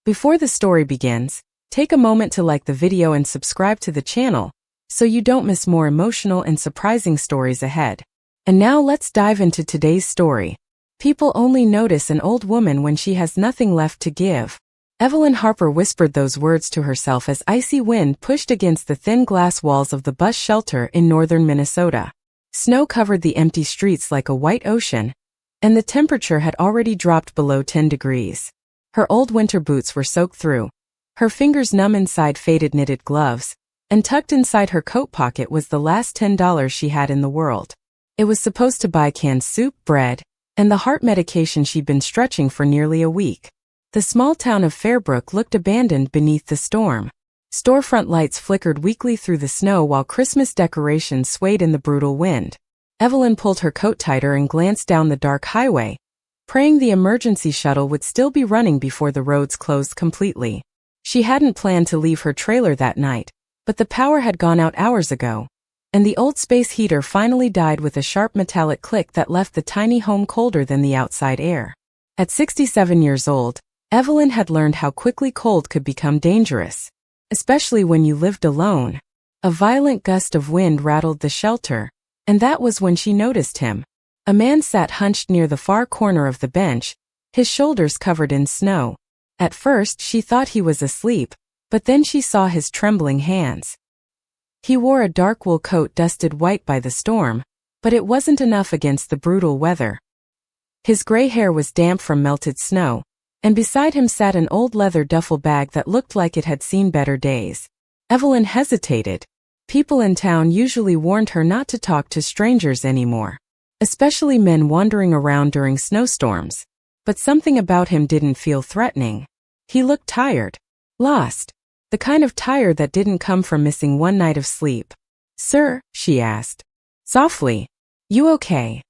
Before the story begins, take a moment to like the video and subscribe to the channel so you don't miss more emotional and surprising stories ahead. And now let's dive into today's story. People only notice an old woman when she has nothing left to give. Evelyn Harper whispered those words to herself as icy wind pushed against the thin glass walls of the bus shelter in northern Minnesota. Snow covered the empty streets like a white ocean, and the temperature had already dropped below 10 degrees. Her old winter boots were soaked through, her fingers numb inside faded knitted gloves, and tucked inside her coat pocket was the last $10 she had in the world. It was supposed to buy canned soup, bread, and the heart medication she'd been stretching for nearly a week. The small town of Fairbrook looked abandoned beneath the storm. Storefront lights flickered weakly through the snow while Christmas decorations swayed in the brutal wind. Evelyn pulled her coat tighter and glanced down the dark highway, praying the emergency shuttle would still be running before the roads closed completely. She hadn't planned to leave her trailer that night, but the power had gone out hours ago, and the old space heater finally died with a sharp metallic click that left the tiny home colder than the outside air. At 67 years old, Evelyn had learned how quickly cold could become dangerous, especially when you lived alone. A violent gust of wind rattled the shelter, and that was when she noticed him. A man sat hunched near the far corner of the bench, his shoulders covered in snow. At first she thought he was asleep, but then she saw his trembling hands. He wore a dark wool coat dusted white by the storm, but it wasn't enough against the brutal weather. His gray hair was damp from melted snow, and beside him sat an old leather duffel bag that looked like it had seen better days. Evelyn hesitated. People in town usually warned her not to talk to strangers anymore, especially men wandering around during snowstorms. But something about him didn't feel threatening. He looked tired, lost, the kind of tired that didn't come from missing one night of sleep. "Sir," she asked, softly, "you okay?"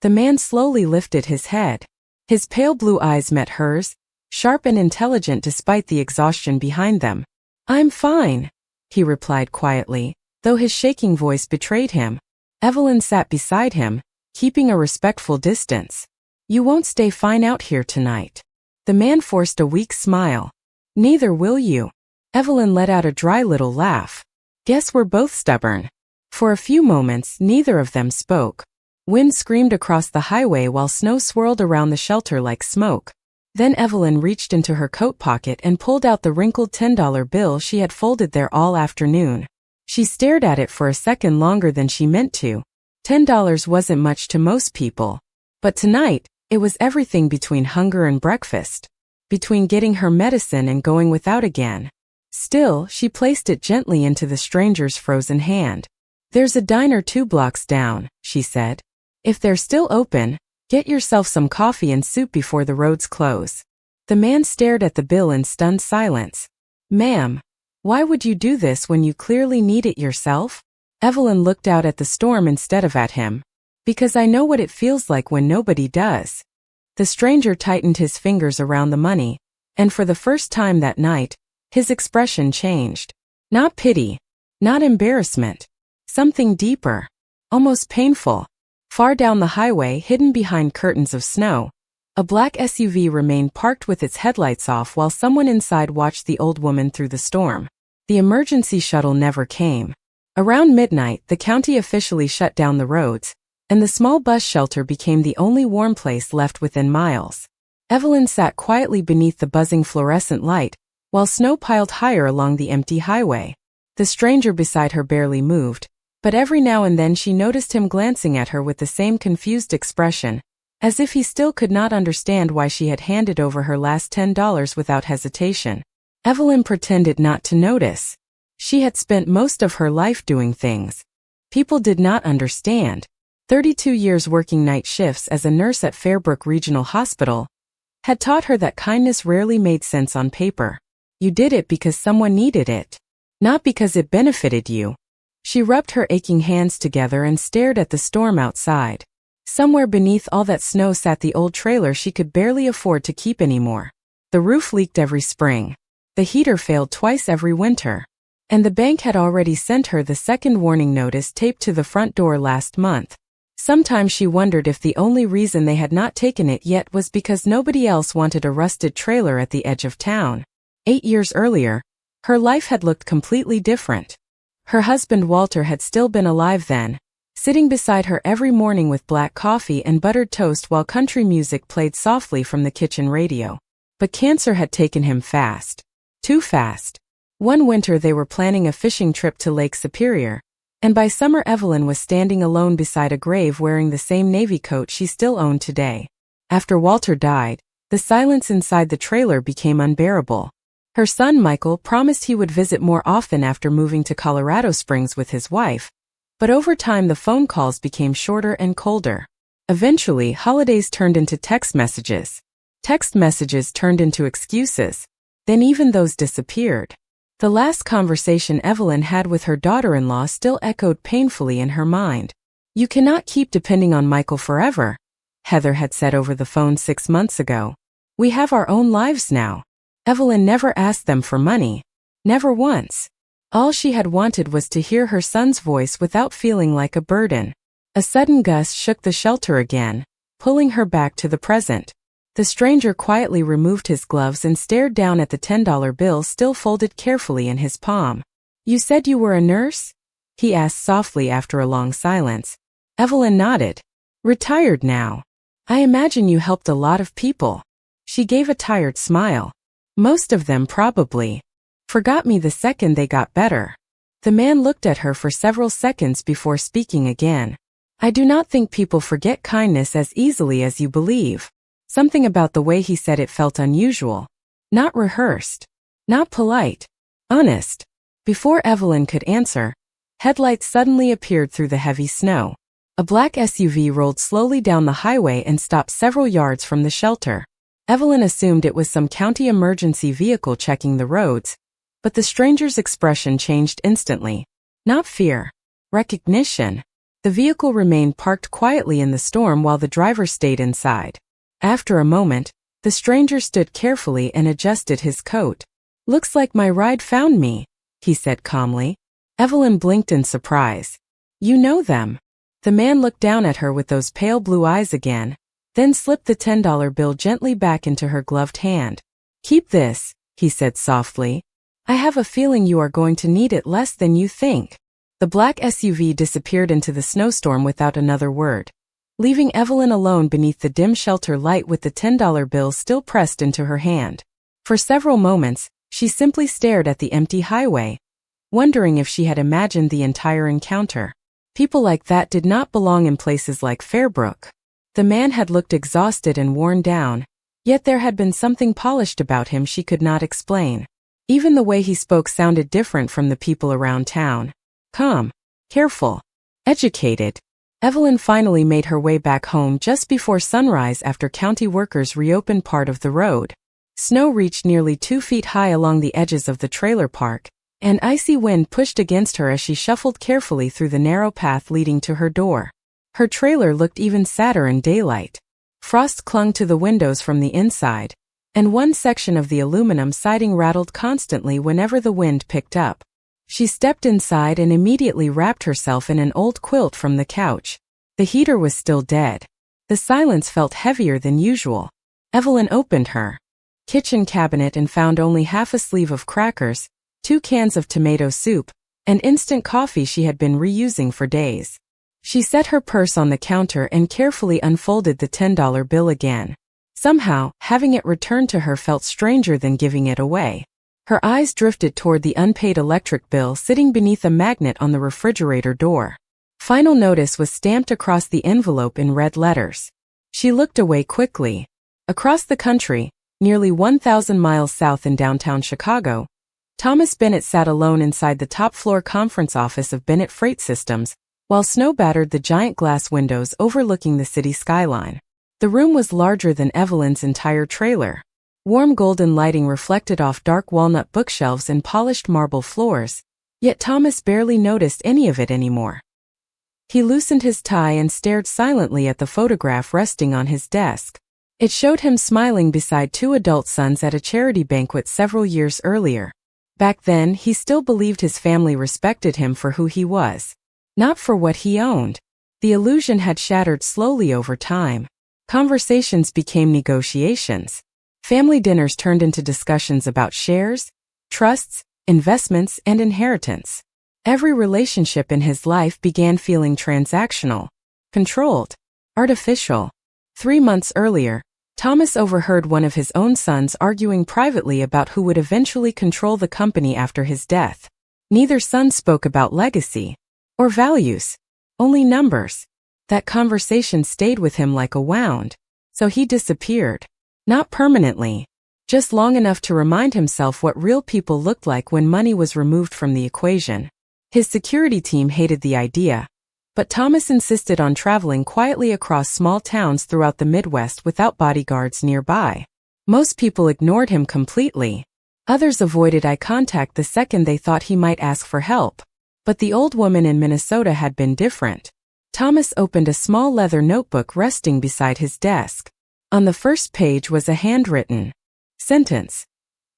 The man slowly lifted his head. His pale blue eyes met hers, sharp and intelligent despite the exhaustion behind them. "I'm fine," he replied quietly, though his shaking voice betrayed him. Evelyn sat beside him, keeping a respectful distance. "You won't stay fine out here tonight." The man forced a weak smile. "Neither will you." Evelyn let out a dry little laugh. "Guess we're both stubborn." For a few moments, neither of them spoke. Wind screamed across the highway while snow swirled around the shelter like smoke. Then Evelyn reached into her coat pocket and pulled out the wrinkled $10 bill she had folded there all afternoon. She stared at it for a second longer than she meant to. $10 wasn't much to most people. But tonight, it was everything between hunger and breakfast, between getting her medicine and going without again. Still, she placed it gently into the stranger's frozen hand. "There's a diner 2 blocks down," she said. "If they're still open, get yourself some coffee and soup before the roads close." The man stared at the bill in stunned silence. "Ma'am, why would you do this when you clearly need it yourself?" Evelyn looked out at the storm instead of at him. "Because I know what it feels like when nobody does." The stranger tightened his fingers around the money, and for the first time that night, his expression changed. Not pity, not embarrassment, something deeper, almost painful. Far down the highway, hidden behind curtains of snow, a black SUV remained parked with its headlights off while someone inside watched the old woman through the storm. The emergency shuttle never came. Around midnight, the county officially shut down the roads, and the small bus shelter became the only warm place left within miles. Evelyn sat quietly beneath the buzzing fluorescent light, while snow piled higher along the empty highway. The stranger beside her barely moved, but every now and then she noticed him glancing at her with the same confused expression, as if he still could not understand why she had handed over her last $10 without hesitation. Evelyn pretended not to notice. She had spent most of her life doing things people did not understand. 32 years working night shifts as a nurse at Fairbrook Regional Hospital had taught her that kindness rarely made sense on paper. You did it because someone needed it, not because it benefited you. She rubbed her aching hands together and stared at the storm outside. Somewhere beneath all that snow sat the old trailer she could barely afford to keep anymore. The roof leaked every spring. The heater failed twice every winter. And the bank had already sent her the second warning notice taped to the front door last month. Sometimes she wondered if the only reason they had not taken it yet was because nobody else wanted a rusted trailer at the edge of town. 8 years earlier, her life had looked completely different. Her husband Walter had still been alive then, sitting beside her every morning with black coffee and buttered toast while country music played softly from the kitchen radio. But cancer had taken him fast. Too fast. One winter they were planning a fishing trip to Lake Superior, and by summer Evelyn was standing alone beside a grave wearing the same navy coat she still owned today. After Walter died, the silence inside the trailer became unbearable. Her son Michael promised he would visit more often after moving to Colorado Springs with his wife, but over time the phone calls became shorter and colder. Eventually, holidays turned into text messages. Text messages turned into excuses. Then even those disappeared. The last conversation Evelyn had with her daughter-in-law still echoed painfully in her mind. "You cannot keep depending on Michael forever," Heather had said over the phone 6 months ago. "We have our own lives now." Evelyn never asked them for money. Never once. All she had wanted was to hear her son's voice without feeling like a burden. A sudden gust shook the shelter again, pulling her back to the present. The stranger quietly removed his gloves and stared down at the $10 bill still folded carefully in his palm. "You said you were a nurse?" he asked softly after a long silence. Evelyn nodded. "Retired now. I imagine you helped a lot of people." She gave a tired smile. "Most of them probably forgot me the second they got better." The man looked at her for several seconds before speaking again. "I do not think people forget kindness as easily as you believe." Something about the way he said it felt unusual. Not rehearsed. Not polite. Honest. Before Evelyn could answer, headlights suddenly appeared through the heavy snow. A black SUV rolled slowly down the highway and stopped several yards from the shelter. Evelyn assumed it was some county emergency vehicle checking the roads, but the stranger's expression changed instantly. Not fear. Recognition. The vehicle remained parked quietly in the storm while the driver stayed inside. After a moment, the stranger stood carefully and adjusted his coat. "Looks like my ride found me," he said calmly. Evelyn blinked in surprise. "You know them." The man looked down at her with those pale blue eyes again, then slipped the $10 bill gently back into her gloved hand. "Keep this," he said softly. "I have a feeling you are going to need it less than you think." The black SUV disappeared into the snowstorm without another word, leaving Evelyn alone beneath the dim shelter light with the $10 bill still pressed into her hand. For several moments, she simply stared at the empty highway, wondering if she had imagined the entire encounter. People like that did not belong in places like Fairbrook. The man had looked exhausted and worn down, yet there had been something polished about him she could not explain. Even the way he spoke sounded different from the people around town. Calm, careful, educated. Evelyn finally made her way back home just before sunrise after county workers reopened part of the road. Snow reached nearly 2 feet high along the edges of the trailer park, and icy wind pushed against her as she shuffled carefully through the narrow path leading to her door. Her trailer looked even sadder in daylight. Frost clung to the windows from the inside, and one section of the aluminum siding rattled constantly whenever the wind picked up. She stepped inside and immediately wrapped herself in an old quilt from the couch. The heater was still dead. The silence felt heavier than usual. Evelyn opened her kitchen cabinet and found only half a sleeve of crackers, 2 cans of tomato soup, and instant coffee she had been reusing for days. She set her purse on the counter and carefully unfolded the $10 bill again. Somehow, having it returned to her felt stranger than giving it away. Her eyes drifted toward the unpaid electric bill sitting beneath a magnet on the refrigerator door. Final notice was stamped across the envelope in red letters. She looked away quickly. Across the country, nearly 1,000 miles south in downtown Chicago, Thomas Bennett sat alone inside the top-floor conference office of Bennett Freight Systems, while snow battered the giant glass windows overlooking the city skyline. The room was larger than Evelyn's entire trailer. Warm golden lighting reflected off dark walnut bookshelves and polished marble floors, yet Thomas barely noticed any of it anymore. He loosened his tie and stared silently at the photograph resting on his desk. It showed him smiling beside 2 adult sons at a charity banquet several years earlier. Back then, he still believed his family respected him for who he was, not for what he owned. The illusion had shattered slowly over time. Conversations became negotiations. Family dinners turned into discussions about shares, trusts, investments, and inheritance. Every relationship in his life began feeling transactional, controlled, artificial. 3 months earlier, Thomas overheard one of his own sons arguing privately about who would eventually control the company after his death. Neither son spoke about legacy or values, only numbers. That conversation stayed with him like a wound, so he disappeared. Not permanently, just long enough to remind himself what real people looked like when money was removed from the equation. His security team hated the idea, but Thomas insisted on traveling quietly across small towns throughout the Midwest without bodyguards nearby. Most people ignored him completely. Others avoided eye contact the second they thought he might ask for help. But the old woman in Minnesota had been different. Thomas opened a small leather notebook resting beside his desk. On the first page was a handwritten sentence.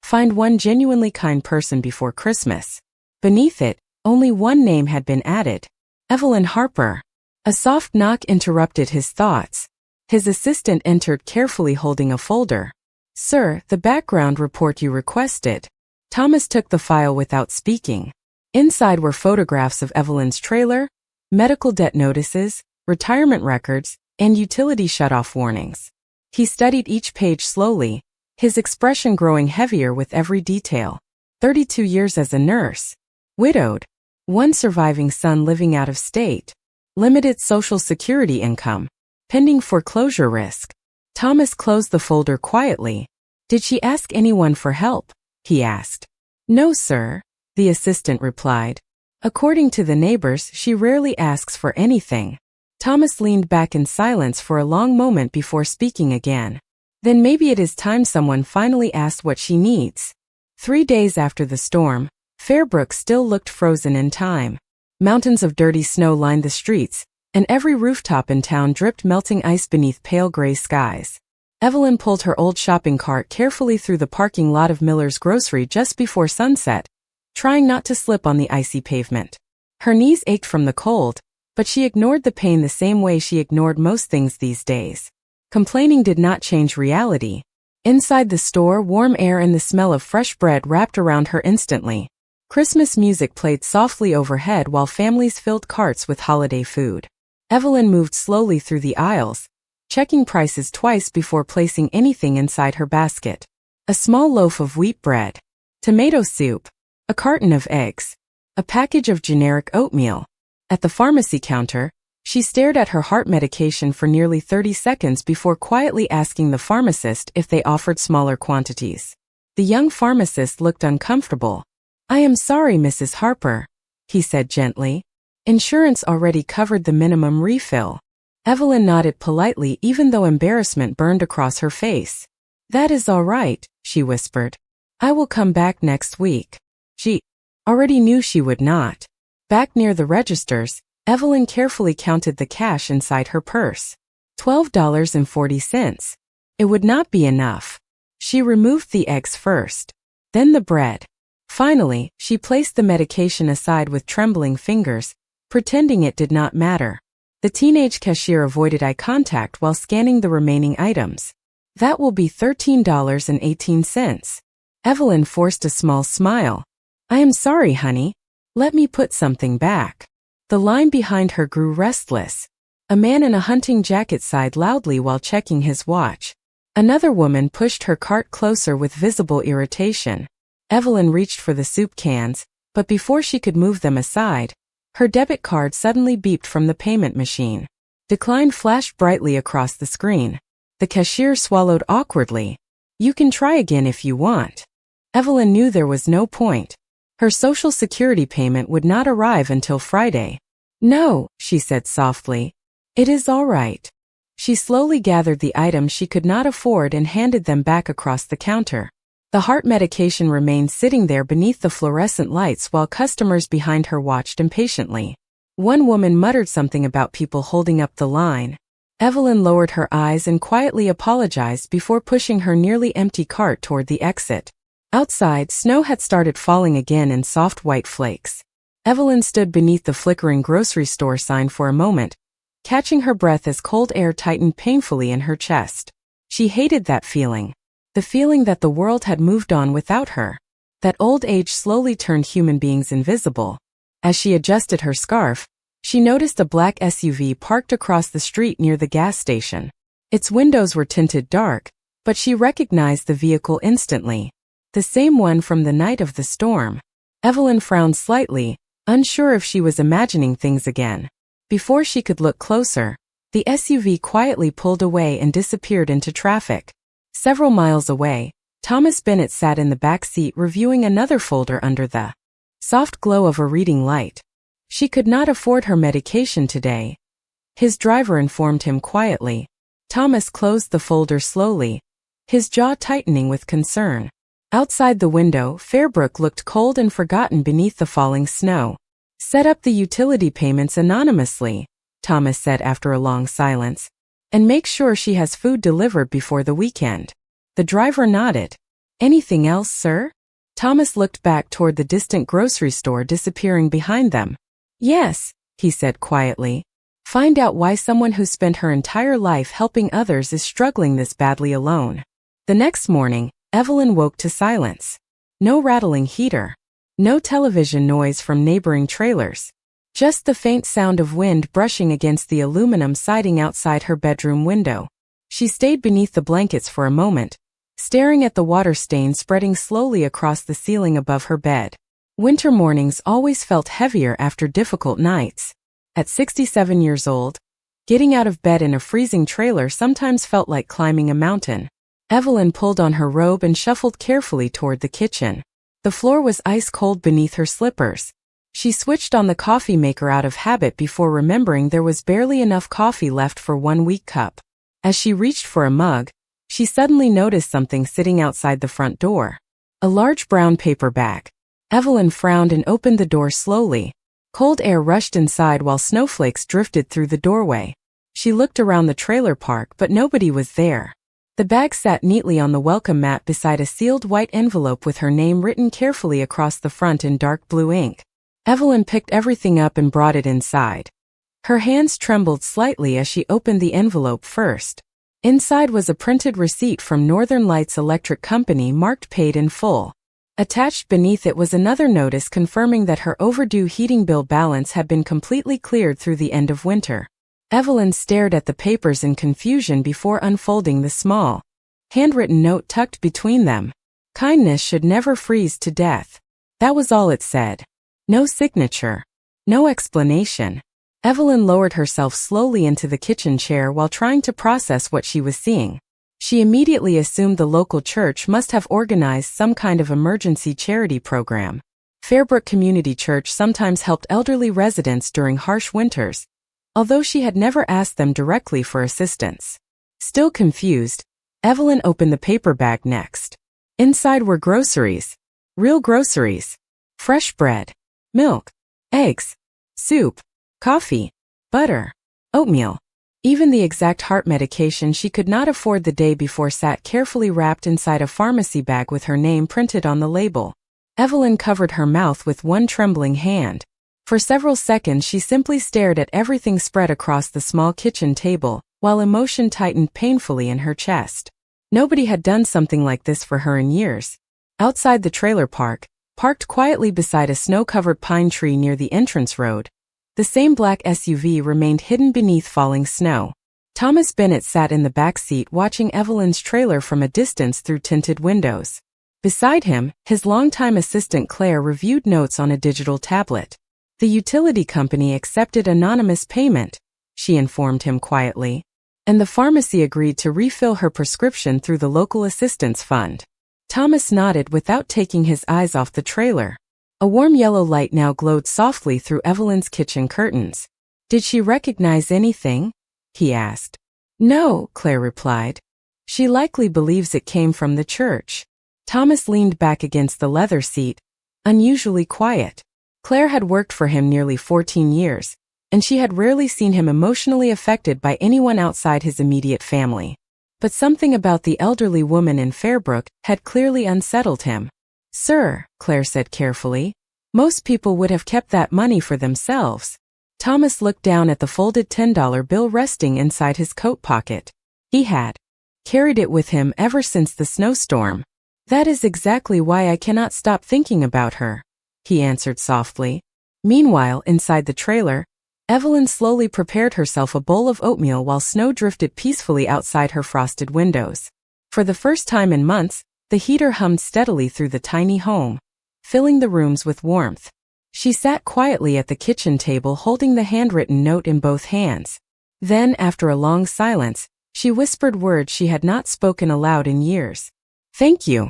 Find one genuinely kind person before Christmas. Beneath it, only one name had been added. Evelyn Harper. A soft knock interrupted his thoughts. His assistant entered carefully holding a folder. Sir, the background report you requested. Thomas took the file without speaking. Inside were photographs of Evelyn's trailer, medical debt notices, retirement records, and utility shutoff warnings. He studied each page slowly, his expression growing heavier with every detail. 32 years as a nurse. Widowed. One surviving son living out of state. Limited Social Security income. Pending foreclosure risk. Thomas closed the folder quietly. Did she ask anyone for help? He asked. No, sir, the assistant replied. According to the neighbors, she rarely asks for anything. Thomas leaned back in silence for a long moment before speaking again. Then maybe it is time someone finally asked what she needs. 3 days after the storm, Fairbrook still looked frozen in time. Mountains of dirty snow lined the streets, and every rooftop in town dripped melting ice beneath pale gray skies. Evelyn pulled her old shopping cart carefully through the parking lot of Miller's Grocery just before sunset, trying not to slip on the icy pavement. Her knees ached from the cold, but she ignored the pain the same way she ignored most things these days. Complaining did not change reality. Inside the store, warm air and the smell of fresh bread wrapped around her instantly. Christmas music played softly overhead while families filled carts with holiday food. Evelyn moved slowly through the aisles, checking prices twice before placing anything inside her basket. A small loaf of wheat bread, tomato soup, a carton of eggs, a package of generic oatmeal. At the pharmacy counter, she stared at her heart medication for nearly 30 seconds before quietly asking the pharmacist if they offered smaller quantities. The young pharmacist looked uncomfortable. I am sorry, Mrs. Harper, he said gently. Insurance already covered the minimum refill. Evelyn nodded politely even though embarrassment burned across her face. That is all right, she whispered. I will come back next week. She already knew she would not. Back near the registers, Evelyn carefully counted the cash inside her purse. $12.40. It would not be enough. She removed the eggs first, then the bread. Finally, she placed the medication aside with trembling fingers, pretending it did not matter. The teenage cashier avoided eye contact while scanning the remaining items. That will be $13.18. Evelyn forced a small smile. I am sorry, honey. Let me put something back. The line behind her grew restless. A man in a hunting jacket sighed loudly while checking his watch. Another woman pushed her cart closer with visible irritation. Evelyn reached for the soup cans, but before she could move them aside, her debit card suddenly beeped from the payment machine. Decline flashed brightly across the screen. The cashier swallowed awkwardly. You can try again if you want. Evelyn knew there was no point. Her Social Security payment would not arrive until Friday. No, she said softly. It is all right. She slowly gathered the items she could not afford and handed them back across the counter. The heart medication remained sitting there beneath the fluorescent lights while customers behind her watched impatiently. One woman muttered something about people holding up the line. Evelyn lowered her eyes and quietly apologized before pushing her nearly empty cart toward the exit. Outside, snow had started falling again in soft white flakes. Evelyn stood beneath the flickering grocery store sign for a moment, catching her breath as cold air tightened painfully in her chest. She hated that feeling. The feeling that the world had moved on without her. That old age slowly turned human beings invisible. As she adjusted her scarf, she noticed a black SUV parked across the street near the gas station. Its windows were tinted dark, but she recognized the vehicle instantly. The same one from the night of the storm. Evelyn frowned slightly, unsure if she was imagining things again. Before she could look closer, the SUV quietly pulled away and disappeared into traffic. Several miles away, Thomas Bennett sat in the back seat reviewing another folder under the soft glow of a reading light. She could not afford her medication today, his driver informed him quietly. Thomas closed the folder slowly, his jaw tightening with concern. Outside the window, Fairbrook looked cold and forgotten beneath the falling snow. Set up the utility payments anonymously, Thomas said after a long silence. And make sure she has food delivered before the weekend. The driver nodded. Anything else, sir? Thomas looked back toward the distant grocery store disappearing behind them. Yes, he said quietly. Find out why someone who spent her entire life helping others is struggling this badly alone. The next morning, Evelyn woke to silence. No rattling heater. No television noise from neighboring trailers. Just the faint sound of wind brushing against the aluminum siding outside her bedroom window. She stayed beneath the blankets for a moment, staring at the water stain spreading slowly across the ceiling above her bed. Winter mornings always felt heavier after difficult nights. At 67 years old, getting out of bed in a freezing trailer sometimes felt like climbing a mountain. Evelyn pulled on her robe and shuffled carefully toward the kitchen. The floor was ice cold beneath her slippers. She switched on the coffee maker out of habit before remembering there was barely enough coffee left for 1 week cup. As she reached for a mug, she suddenly noticed something sitting outside the front door. A large brown paper bag. Evelyn frowned and opened the door slowly. Cold air rushed inside while snowflakes drifted through the doorway. She looked around the trailer park but nobody was there. The bag sat neatly on the welcome mat beside a sealed white envelope with her name written carefully across the front in dark blue ink. Evelyn picked everything up and brought it inside. Her hands trembled slightly as she opened the envelope first. Inside was a printed receipt from Northern Lights Electric Company marked paid in full. Attached beneath it was another notice confirming that her overdue heating bill balance had been completely cleared through the end of winter. Evelyn stared at the papers in confusion before unfolding the small, handwritten note tucked between them. Kindness should never freeze to death. That was all it said. No signature. No explanation. Evelyn lowered herself slowly into the kitchen chair while trying to process what she was seeing. She immediately assumed the local church must have organized some kind of emergency charity program. Fairbrook Community Church sometimes helped elderly residents during harsh winters, although she had never asked them directly for assistance. Still confused, Evelyn opened the paper bag next. Inside were groceries. Real groceries. Fresh bread, milk, eggs, soup, coffee, butter, oatmeal. Even the exact heart medication she could not afford the day before sat carefully wrapped inside a pharmacy bag with her name printed on the label. Evelyn covered her mouth with one trembling hand. For several seconds she simply stared at everything spread across the small kitchen table, while emotion tightened painfully in her chest. Nobody had done something like this for her in years. Outside the trailer park, parked quietly beside a snow-covered pine tree near the entrance road, the same black SUV remained hidden beneath falling snow. Thomas Bennett sat in the back seat watching Evelyn's trailer from a distance through tinted windows. Beside him, his longtime assistant Claire reviewed notes on a digital tablet. The utility company accepted anonymous payment, she informed him quietly, and the pharmacy agreed to refill her prescription through the local assistance fund. Thomas nodded without taking his eyes off the trailer. A warm yellow light now glowed softly through Evelyn's kitchen curtains. Did she recognize anything? He asked. No, Claire replied. She likely believes it came from the church. Thomas leaned back against the leather seat, unusually quiet. Claire had worked for him nearly 14 years, and she had rarely seen him emotionally affected by anyone outside his immediate family. But something about the elderly woman in Fairbrook had clearly unsettled him. Sir, Claire said carefully, most people would have kept that money for themselves. Thomas looked down at the folded $10 bill resting inside his coat pocket. He had. Carried it with him ever since the snowstorm. That is exactly why I cannot stop thinking about her, he answered softly. Meanwhile, inside the trailer, Evelyn slowly prepared herself a bowl of oatmeal while snow drifted peacefully outside her frosted windows. For the first time in months, the heater hummed steadily through the tiny home, filling the rooms with warmth. She sat quietly at the kitchen table holding the handwritten note in both hands. Then, after a long silence, she whispered words she had not spoken aloud in years. Thank you.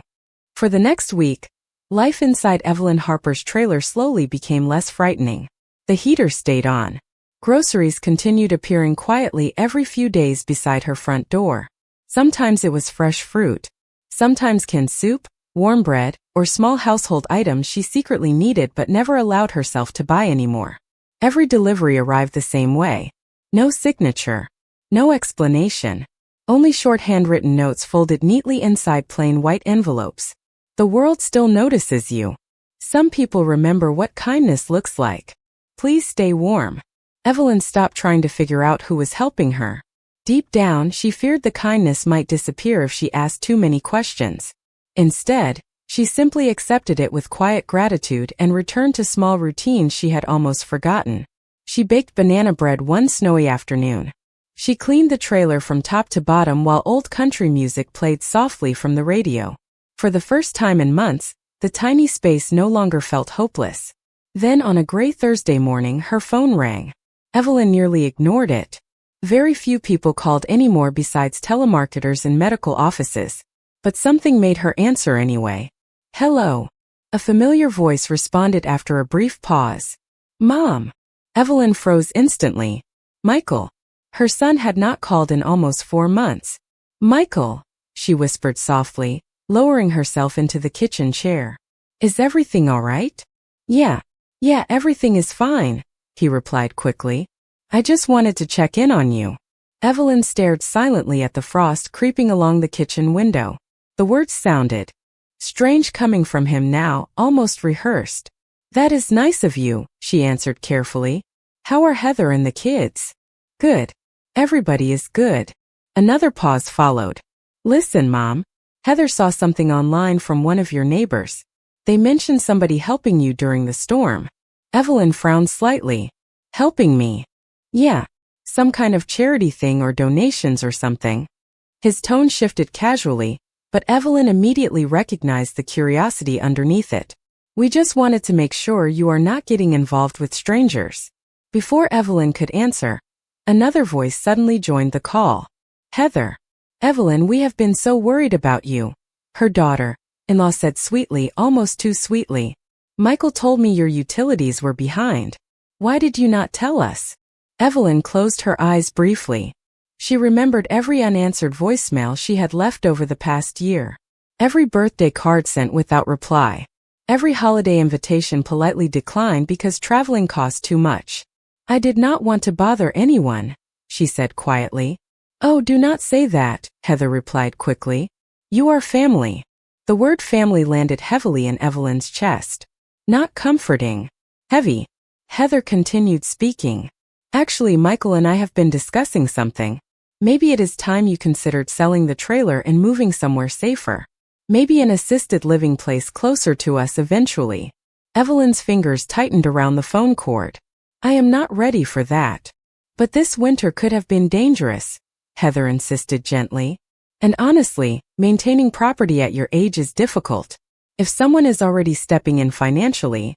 For the next week, life inside Evelyn Harper's trailer slowly became less frightening. The heater stayed on. Groceries continued appearing quietly every few days beside her front door. Sometimes it was fresh fruit. Sometimes canned soup, warm bread, or small household items she secretly needed but never allowed herself to buy anymore. Every delivery arrived the same way. No signature. No explanation. Only short handwritten notes folded neatly inside plain white envelopes. The world still notices you. Some people remember what kindness looks like. Please stay warm. Evelyn stopped trying to figure out who was helping her. Deep down, she feared the kindness might disappear if she asked too many questions. Instead, she simply accepted it with quiet gratitude and returned to small routines she had almost forgotten. She baked banana bread one snowy afternoon. She cleaned the trailer from top to bottom while old country music played softly from the radio. For the first time in months, the tiny space no longer felt hopeless. Then on a gray Thursday morning, her phone rang. Evelyn nearly ignored it. Very few people called anymore besides telemarketers and medical offices. But something made her answer anyway. Hello. A familiar voice responded after a brief pause. Mom. Evelyn froze instantly. Michael. Her son had not called in almost 4 months. Michael, she whispered softly, lowering herself into the kitchen chair. Is everything all right? Yeah, everything is fine, he replied quickly. I just wanted to check in on you. Evelyn stared silently at the frost creeping along the kitchen window. The words sounded strange coming from him now, almost rehearsed. That is nice of you, she answered carefully. How are Heather and the kids? Good. Everybody is good. Another pause followed. Listen, Mom. Heather saw something online from one of your neighbors. They mentioned somebody helping you during the storm. Evelyn frowned slightly. Helping me? Yeah. Some kind of charity thing or donations or something. His tone shifted casually, but Evelyn immediately recognized the curiosity underneath it. We just wanted to make sure you are not getting involved with strangers. Before Evelyn could answer, another voice suddenly joined the call. Heather. Evelyn, we have been so worried about you. Her daughter-in-law said sweetly, almost too sweetly. Michael told me your utilities were behind. Why did you not tell us? Evelyn closed her eyes briefly. She remembered every unanswered voicemail she had left over the past year. Every birthday card sent without reply. Every holiday invitation politely declined because traveling cost too much. I did not want to bother anyone, she said quietly. Oh, do not say that, Heather replied quickly. You are family. The word family landed heavily in Evelyn's chest. Not comforting. Heavy. Heather continued speaking. Actually, Michael and I have been discussing something. Maybe it is time you considered selling the trailer and moving somewhere safer. Maybe an assisted living place closer to us eventually. Evelyn's fingers tightened around the phone cord. I am not ready for that. But this winter could have been dangerous, Heather insisted gently. And honestly, maintaining property at your age is difficult. If someone is already stepping in financially.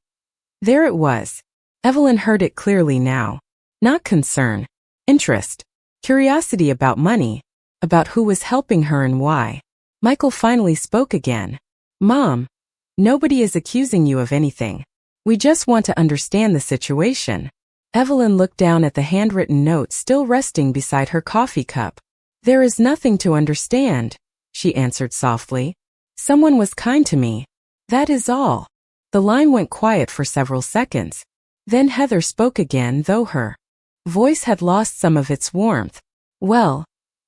There it was. Evelyn heard it clearly now. Not concern. Interest. Curiosity about money. About who was helping her and why. Michael finally spoke again. Mom, nobody is accusing you of anything. We just want to understand the situation. Evelyn looked down at the handwritten note still resting beside her coffee cup. There is nothing to understand, she answered softly. Someone was kind to me. That is all. The line went quiet for several seconds. Then Heather spoke again, though her voice had lost some of its warmth. Well,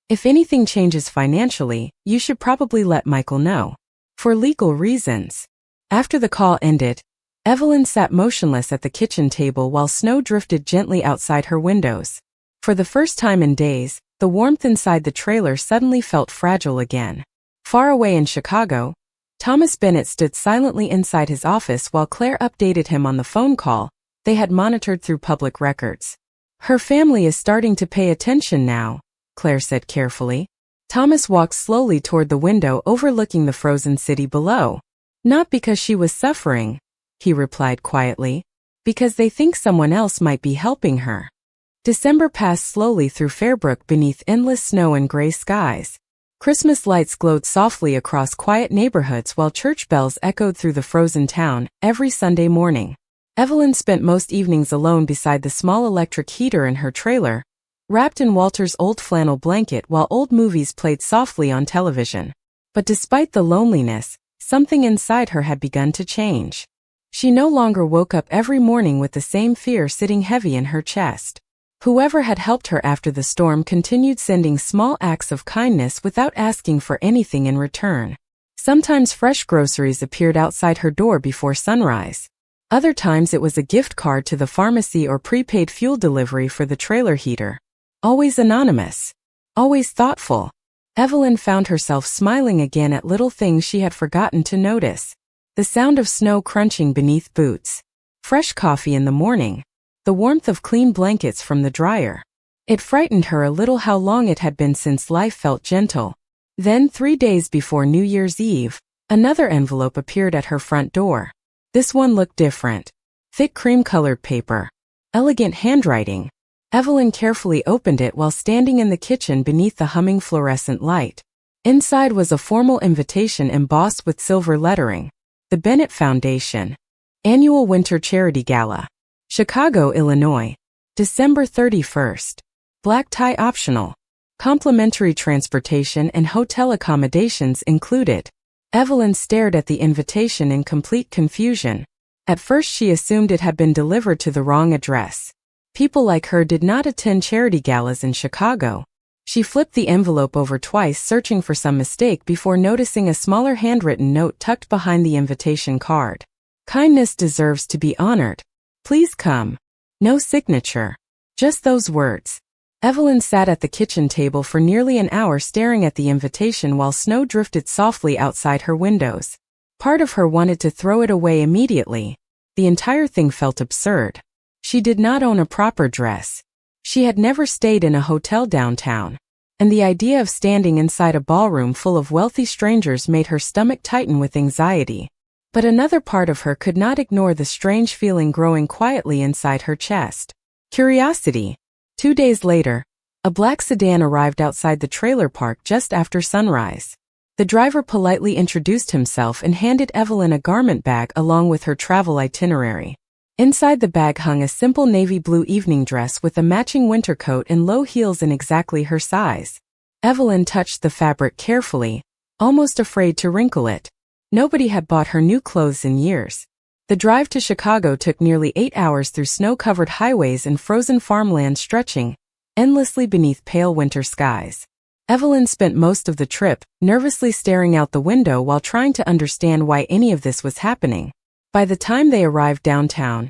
if anything changes financially, you should probably let Michael know. For legal reasons. After the call ended, Evelyn sat motionless at the kitchen table while snow drifted gently outside her windows. For the first time in days, the warmth inside the trailer suddenly felt fragile again. Far away in Chicago, Thomas Bennett stood silently inside his office while Claire updated him on the phone call they had monitored through public records. "Her family is starting to pay attention now," Claire said carefully. Thomas walked slowly toward the window overlooking the frozen city below. "Not because she was suffering," he replied quietly, "because they think someone else might be helping her." December passed slowly through Fairbrook beneath endless snow and gray skies. Christmas lights glowed softly across quiet neighborhoods while church bells echoed through the frozen town every Sunday morning. Evelyn spent most evenings alone beside the small electric heater in her trailer, wrapped in Walter's old flannel blanket while old movies played softly on television. But despite the loneliness, something inside her had begun to change. She no longer woke up every morning with the same fear sitting heavy in her chest. Whoever had helped her after the storm continued sending small acts of kindness without asking for anything in return. Sometimes fresh groceries appeared outside her door before sunrise. Other times it was a gift card to the pharmacy or prepaid fuel delivery for the trailer heater. Always anonymous. Always thoughtful. Evelyn found herself smiling again at little things she had forgotten to notice. The sound of snow crunching beneath boots. Fresh coffee in the morning. The warmth of clean blankets from the dryer. It frightened her a little how long it had been since life felt gentle. Then, 3 days before New Year's Eve, another envelope appeared at her front door. This one looked different. Thick cream-colored paper. Elegant handwriting. Evelyn carefully opened it while standing in the kitchen beneath the humming fluorescent light. Inside was a formal invitation embossed with silver lettering. The Bennett Foundation. Annual Winter Charity Gala. Chicago, Illinois. December 31st. Black tie optional. Complimentary transportation and hotel accommodations included. Evelyn stared at the invitation in complete confusion. At first she assumed it had been delivered to the wrong address. People like her did not attend charity galas in Chicago. She flipped the envelope over twice searching for some mistake before noticing a smaller handwritten note tucked behind the invitation card. "Kindness deserves to be honored. Please come." No signature. Just those words. Evelyn sat at the kitchen table for nearly an hour staring at the invitation while snow drifted softly outside her windows. Part of her wanted to throw it away immediately. The entire thing felt absurd. She did not own a proper dress. She had never stayed in a hotel downtown. And the idea of standing inside a ballroom full of wealthy strangers made her stomach tighten with anxiety. But another part of her could not ignore the strange feeling growing quietly inside her chest. Curiosity. 2 days later, a black sedan arrived outside the trailer park just after sunrise. The driver politely introduced himself and handed Evelyn a garment bag along with her travel itinerary. Inside the bag hung a simple navy blue evening dress with a matching winter coat and low heels in exactly her size. Evelyn touched the fabric carefully, almost afraid to wrinkle it. Nobody had bought her new clothes in years. The drive to Chicago took nearly 8 hours through snow-covered highways and frozen farmland stretching endlessly beneath pale winter skies. Evelyn spent most of the trip nervously staring out the window while trying to understand why any of this was happening. By the time they arrived downtown,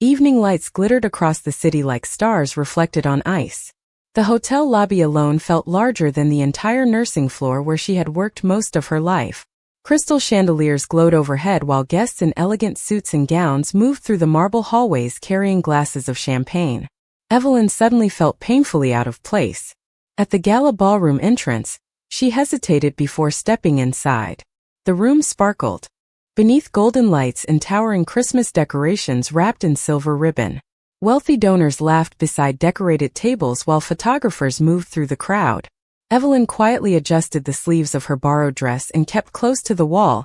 evening lights glittered across the city like stars reflected on ice. The hotel lobby alone felt larger than the entire nursing floor where she had worked most of her life. Crystal chandeliers glowed overhead while guests in elegant suits and gowns moved through the marble hallways carrying glasses of champagne. Evelyn suddenly felt painfully out of place. At the gala ballroom entrance, she hesitated before stepping inside. The room sparkled. Beneath golden lights and towering Christmas decorations wrapped in silver ribbon. Wealthy donors laughed beside decorated tables while photographers moved through the crowd. Evelyn quietly adjusted the sleeves of her borrowed dress and kept close to the wall,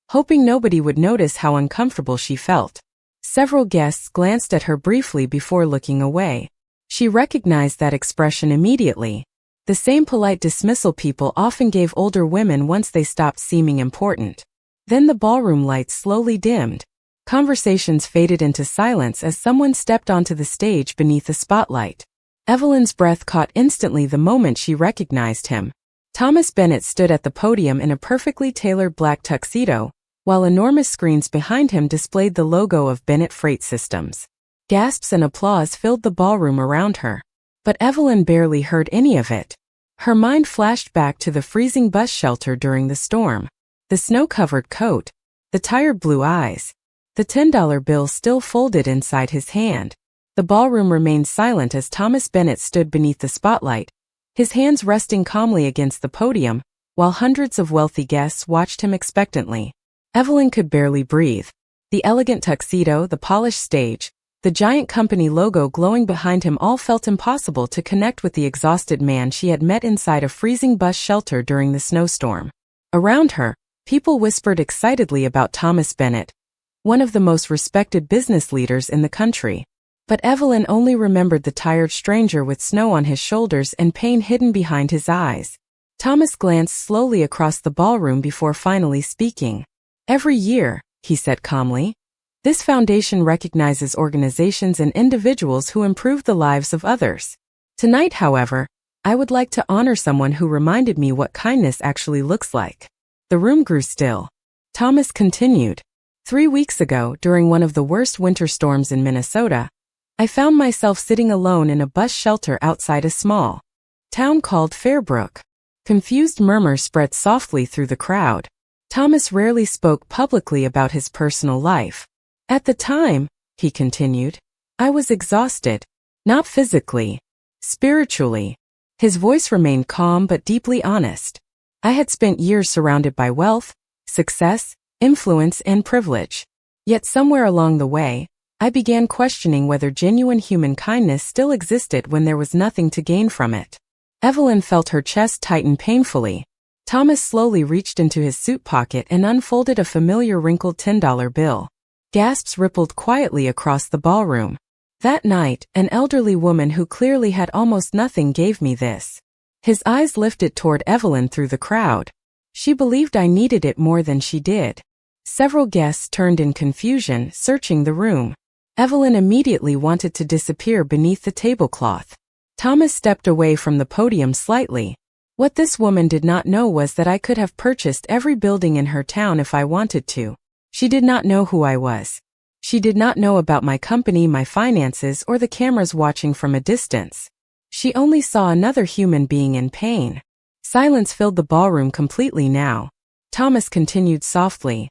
hoping nobody would notice how uncomfortable she felt. Several guests glanced at her briefly before looking away. She recognized that expression immediately. The same polite dismissal people often gave older women once they stopped seeming important. Then the ballroom lights slowly dimmed. Conversations faded into silence as someone stepped onto the stage beneath a spotlight. Evelyn's breath caught instantly the moment she recognized him. Thomas Bennett stood at the podium in a perfectly tailored black tuxedo, while enormous screens behind him displayed the logo of Bennett Freight Systems. Gasps and applause filled the ballroom around her. But Evelyn barely heard any of it. Her mind flashed back to the freezing bus shelter during the storm. The snow-covered coat, the tired blue eyes, the $10 bill still folded inside his hand. The ballroom remained silent as Thomas Bennett stood beneath the spotlight, his hands resting calmly against the podium, while hundreds of wealthy guests watched him expectantly. Evelyn could barely breathe. The elegant tuxedo, the polished stage, the giant company logo glowing behind him all felt impossible to connect with the exhausted man she had met inside a freezing bus shelter during the snowstorm. Around her, people whispered excitedly about Thomas Bennett, one of the most respected business leaders in the country. But Evelyn only remembered the tired stranger with snow on his shoulders and pain hidden behind his eyes. Thomas glanced slowly across the ballroom before finally speaking. "Every year," he said calmly, "this foundation recognizes organizations and individuals who improve the lives of others. Tonight, however, I would like to honor someone who reminded me what kindness actually looks like." The room grew still. Thomas continued. "3 weeks ago, during one of the worst winter storms in Minnesota, I found myself sitting alone in a bus shelter outside a small town called Fairbrook." Confused murmurs spread softly through the crowd. Thomas rarely spoke publicly about his personal life. "At the time," he continued, "I was exhausted. Not physically. Spiritually." His voice remained calm but deeply honest. "I had spent years surrounded by wealth, success, influence, and privilege. Yet somewhere along the way, I began questioning whether genuine human kindness still existed when there was nothing to gain from it." Evelyn felt her chest tighten painfully. Thomas slowly reached into his suit pocket and unfolded a familiar wrinkled $10 bill. Gasps rippled quietly across the ballroom. "That night, an elderly woman who clearly had almost nothing gave me this." His eyes lifted toward Evelyn through the crowd. "She believed I needed it more than she did." Several guests turned in confusion, searching the room. Evelyn immediately wanted to disappear beneath the tablecloth. Thomas stepped away from the podium slightly. "What this woman did not know was that I could have purchased every building in her town if I wanted to. She did not know who I was. She did not know about my company, my finances, or the cameras watching from a distance. She only saw another human being in pain." Silence filled the ballroom completely now. Thomas continued softly.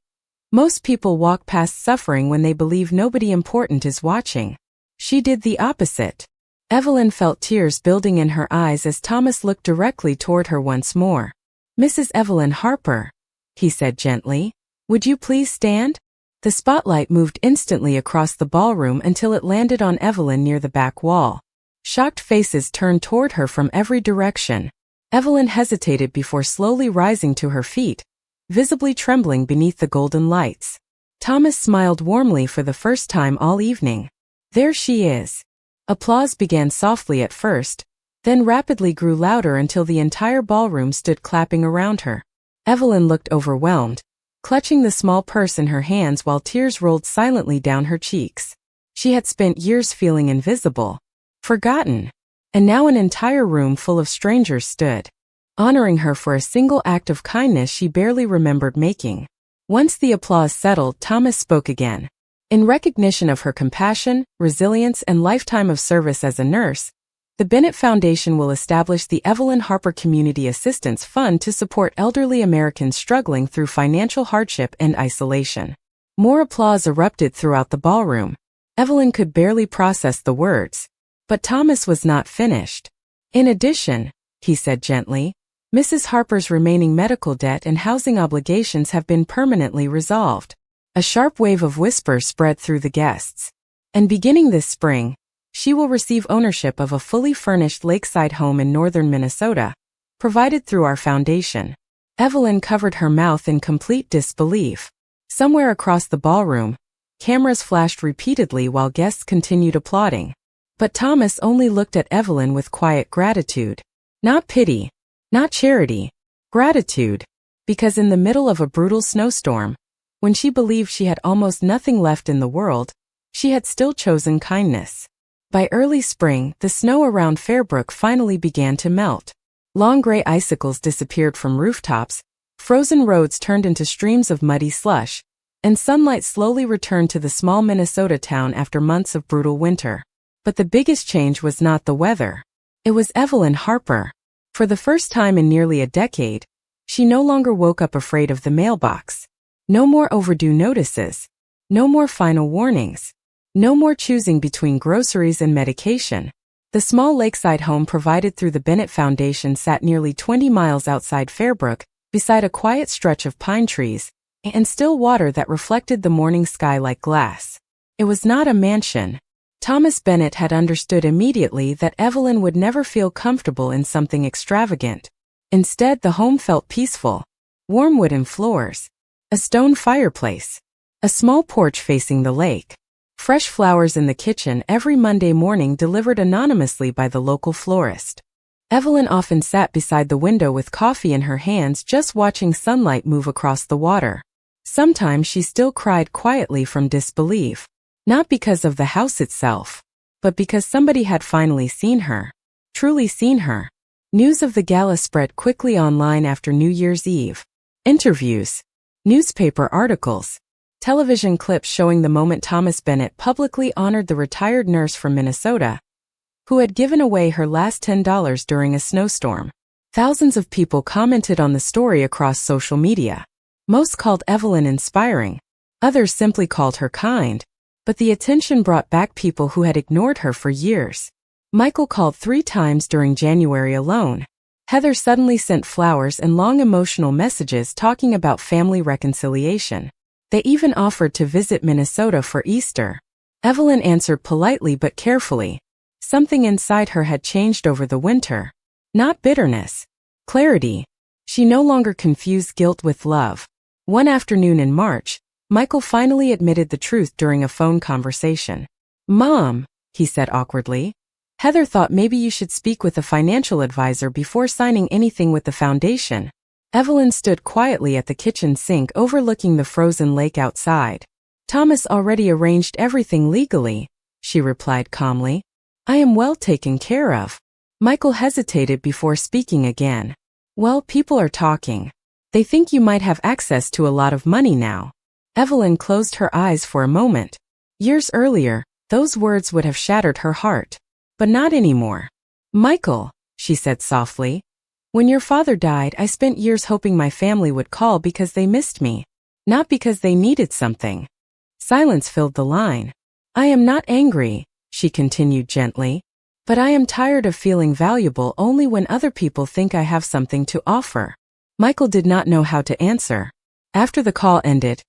"Most people walk past suffering when they believe nobody important is watching. She did the opposite." Evelyn felt tears building in her eyes as Thomas looked directly toward her once more. "Mrs. Evelyn Harper," he said gently, "would you please stand?" The spotlight moved instantly across the ballroom until it landed on Evelyn near the back wall. Shocked faces turned toward her from every direction. Evelyn hesitated before slowly rising to her feet, visibly trembling beneath the golden lights. Thomas smiled warmly for the first time all evening. "There she is." Applause began softly at first, then rapidly grew louder until the entire ballroom stood clapping around her. Evelyn looked overwhelmed, clutching the small purse in her hands while tears rolled silently down her cheeks. She had spent years feeling invisible, forgotten, and now an entire room full of strangers stood, honoring her for a single act of kindness she barely remembered making. Once the applause settled, Thomas spoke again. In recognition of her compassion, resilience, and lifetime of service as a nurse, the Bennett Foundation will establish the Evelyn Harper Community Assistance Fund to support elderly Americans struggling through financial hardship and isolation. More applause erupted throughout the ballroom. Evelyn could barely process the words. But Thomas was not finished. "In addition," he said gently, "Mrs. Harper's remaining medical debt and housing obligations have been permanently resolved." A sharp wave of whispers spread through the guests. "And beginning this spring, she will receive ownership of a fully furnished lakeside home in northern Minnesota, provided through our foundation." Evelyn covered her mouth in complete disbelief. Somewhere across the ballroom, cameras flashed repeatedly while guests continued applauding. But Thomas only looked at Evelyn with quiet gratitude. Not pity, not charity, gratitude. Because in the middle of a brutal snowstorm, when she believed she had almost nothing left in the world, she had still chosen kindness. By early spring, the snow around Fairbrook finally began to melt. Long gray icicles disappeared from rooftops, frozen roads turned into streams of muddy slush, and sunlight slowly returned to the small Minnesota town after months of brutal winter. But the biggest change was not the weather. It was Evelyn Harper. For the first time in nearly a decade, she no longer woke up afraid of the mailbox. No more overdue notices. No more final warnings. No more choosing between groceries and medication. The small lakeside home provided through the Bennett Foundation sat nearly 20 miles outside Fairbrook, beside a quiet stretch of pine trees and still water that reflected the morning sky like glass. It was not a mansion. Thomas Bennett had understood immediately that Evelyn would never feel comfortable in something extravagant. Instead, the home felt peaceful. Warm wooden floors. A stone fireplace. A small porch facing the lake. Fresh flowers in the kitchen every Monday morning delivered anonymously by the local florist. Evelyn often sat beside the window with coffee in her hands, just watching sunlight move across the water. Sometimes she still cried quietly from disbelief. Not because of the house itself, but because somebody had finally seen her. Truly seen her. News of the gala spread quickly online after New Year's Eve. Interviews. Newspaper articles. Television clips showing the moment Thomas Bennett publicly honored the retired nurse from Minnesota, who had given away her last $10 during a snowstorm. Thousands of people commented on the story across social media. Most called Evelyn inspiring. Others simply called her kind. But the attention brought back people who had ignored her for years. Michael called 3 times during January alone. Heather suddenly sent flowers and long emotional messages talking about family reconciliation. They even offered to visit Minnesota for Easter. Evelyn answered politely but carefully. Something inside her had changed over the winter. Not bitterness. Clarity. She no longer confused guilt with love. One afternoon in March, Michael finally admitted the truth during a phone conversation. "Mom," he said awkwardly, "Heather thought maybe you should speak with a financial advisor before signing anything with the foundation." Evelyn stood quietly at the kitchen sink overlooking the frozen lake outside. "Thomas already arranged everything legally," she replied calmly. "I am well taken care of." Michael hesitated before speaking again. "Well, people are talking. They think you might have access to a lot of money now." Evelyn closed her eyes for a moment. Years earlier, those words would have shattered her heart. But not anymore. "Michael," she said softly, "when your father died, I spent years hoping my family would call because they missed me, not because they needed something." Silence filled the line. "I am not angry," she continued gently, "but I am tired of feeling valuable only when other people think I have something to offer." Michael did not know how to answer. After the call ended,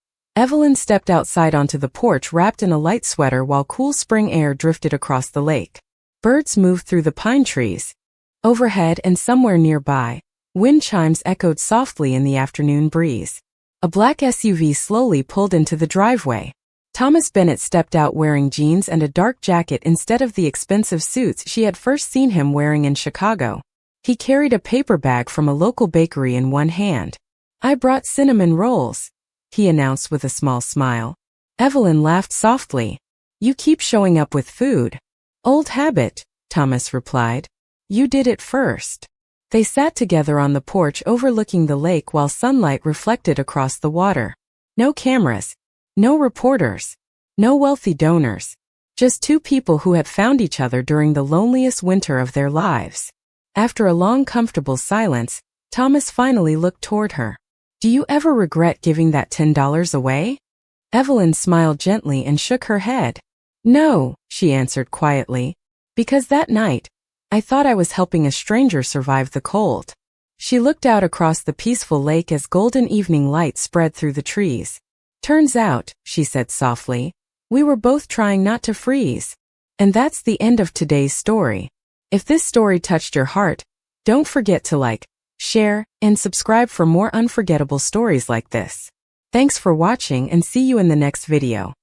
Evelyn stepped outside onto the porch wrapped in a light sweater while cool spring air drifted across the lake. Birds moved through the pine trees. Overhead and somewhere nearby, wind chimes echoed softly in the afternoon breeze. A black SUV slowly pulled into the driveway. Thomas Bennett stepped out wearing jeans and a dark jacket instead of the expensive suits she had first seen him wearing in Chicago. He carried a paper bag from a local bakery in one hand. "I brought cinnamon rolls," he announced with a small smile. Evelyn laughed softly. "You keep showing up with food." "Old habit," Thomas replied. "You did it first." They sat together on the porch overlooking the lake while sunlight reflected across the water. No cameras. No reporters. No wealthy donors. Just 2 people who had found each other during the loneliest winter of their lives. After a long, comfortable silence, Thomas finally looked toward her. "Do you ever regret giving that $10 away?" Evelyn smiled gently and shook her head. "No," she answered quietly, "because that night, I thought I was helping a stranger survive the cold." She looked out across the peaceful lake as golden evening light spread through the trees. "Turns out," she said softly, "we were both trying not to freeze." And that's the end of today's story. If this story touched your heart, don't forget to like, share, and subscribe for more unforgettable stories like this. Thanks for watching and see you in the next video.